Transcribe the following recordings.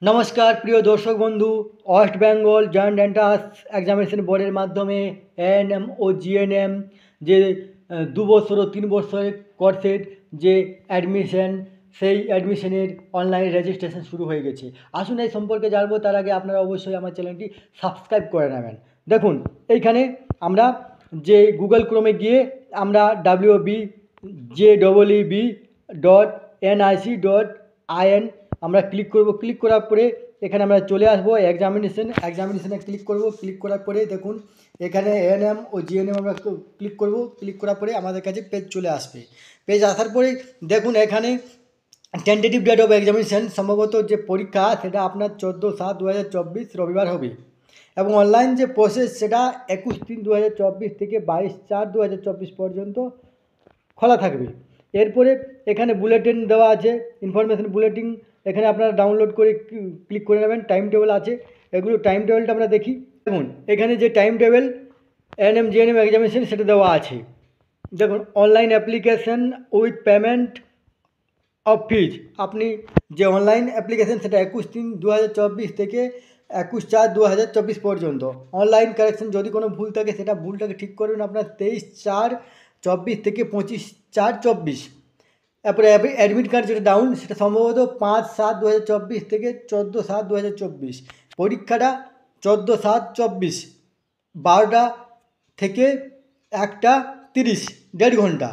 নমস্কার প্রিয় দর্শক বন্ধু। West Bengal joint entrance examination বোর্ডের মাধ্যমে এএনএম ও জিএনএম যে 2 বছর ও 3 বছরের কোর্সের যে অ্যাডমিশন, সেই অ্যাডমিশনের অনলাইন রেজিস্ট্রেশন শুরু হয়ে গেছে। আসুন এই সম্পর্কে জানবো। তার আগে আপনারা অবশ্যই আমার চ্যানেলটি সাবস্ক্রাইব করে নেবেন। দেখুন, এইখানে আমরা যে গুগল ক্রোমে গিয়ে আমরা www.nic.in আমরা ক্লিক করব। ক্লিক করার পরে এখানে আমরা চলে আসবো এক্সামিনেশনে ক্লিক করব। ক্লিক করার পরে দেখুন এখানে এএনএম ও জিএনএম আমরা ক্লিক করব। ক্লিক করার পরে আমাদের কাছে পেজ চলে আসবে। পেজ আসার পরে দেখুন এখানে টেন্টেটিভ ডেট অফ এক্সামিনেশন, সম্ভবত যে পরীক্ষা সেটা আপনার 14/7/2024 রবিবার হবে, এবং অনলাইন যে প্রসেস সেটা 21/3/2024 থেকে 22/4/2024 পর্যন্ত খোলা থাকবে। এরপরে এখানে বুলেটিন দেওয়া আছে, ইনফরমেশন বুলেটিন, এখানে আপনারা ডাউনলোড করে ক্লিক করে নেবেন। টাইম টেবিল আছে, এগুলো টাইম টেবিলটা আমরা দেখি। দেখুন এখানে যে time table ANM GNM examination সেটা দেওয়া আছে। দেখুন, online application with payment of fees, আপনি যে অনলাইন অ্যাপ্লিকেশন সেটা 21/3/2024 থেকে 21/4/2024 পর্যন্ত। অনলাইন কারেকশন, যদি কোনো ভুল থাকে সেটা ভুলটাকে ঠিক করবেন আপনার 23/4/24 থেকে 25/4/24। তারপরে অ্যাডমিট কার্ড যেটা ডাউন, সেটা সম্ভবত 5/7/2024 থেকে 14/7/2024। পরীক্ষাটা 14/7/24 12টা থেকে 1টা 30, 1.5 ঘন্টা।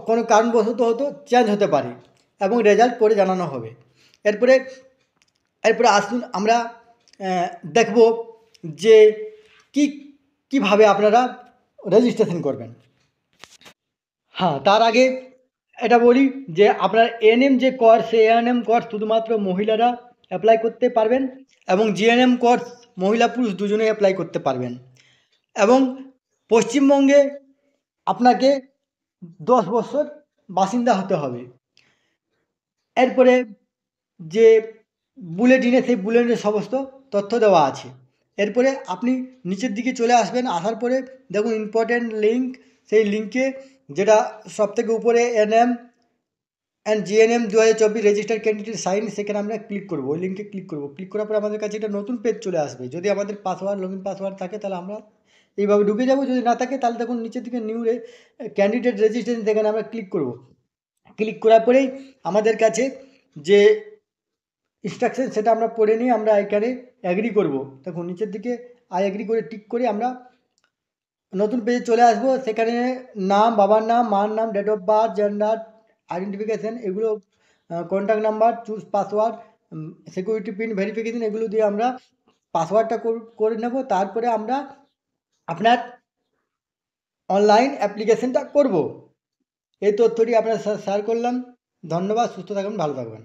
কোনো কারণবশত হয়তো চেঞ্জ হতে পারে, এবং রেজাল্ট পরে জানানো হবে। এরপরে আসুন আমরা দেখব যে কীভাবে আপনারা রেজিস্ট্রেশন করবেন। হ্যাঁ, তার আগে এটা বলি যে আপনার এএনএম যে কোর্স, সেই এএনএম কোর্স শুধুমাত্র মহিলারা অ্যাপ্লাই করতে পারবেন, এবং জিএনএম কোর্স মহিলা পুরুষ দুজনেই অ্যাপ্লাই করতে পারবেন। এবং পশ্চিমবঙ্গে আপনাকে 10 বছর বাসিন্দা হতে হবে। এরপরে যে বুলেটিনে, সেই বুলেটিনে সমস্ত তথ্য দেওয়া আছে। এরপরে আপনি নিচের দিকে চলে আসবেন। আসার পরে দেখুন ইম্পর্ট্যান্ট লিঙ্ক, সেই লিঙ্কে যেটা সবথেকে উপরে ANM and GNM 2024 registered candidate sign, সেখানে আমরা ক্লিক করব। ওই লিঙ্কে ক্লিক করব। ক্লিক করার পরে আমাদের কাছে একটা নতুন পেজ চলে আসবে। যদি আমাদের পাসওয়ার্ড, লগইন পাসওয়ার্ড থাকে তাহলে আমরা এইভাবে ঢুকে যাব। যদি না থাকে তাহলে দেখুন নিচের দিকে নিউ ক্যান্ডিডেট রেজিস্ট্রেশন, সেখানে আমরা ক্লিক করব। ক্লিক করার পরেই আমাদের কাছে যে ইনস্ট্রাকশন সেটা আমরা পড়ে নিয়ে আমরা এখানে অ্যাগ্রি করব। দেখুন নিচের দিকে আই অ্যাগ্রি করে টিক করে আমরা নতুন পেজে চলে আসব। সেখানে নাম, বাবার নাম, মার নাম, date of birth, gender, identification, এগুলো, contact number, choose password, security pin verification, এগুলো দিয়ে আমরা পাসওয়ার্ডটা করে নেব। তারপরে আমরা আপনার অনলাইন অ্যাপ্লিকেশানটা করব। এই তথ্যটি আপনার সাথে শেয়ার করলাম। ধন্যবাদ। সুস্থ থাকবেন, ভালো থাকবেন।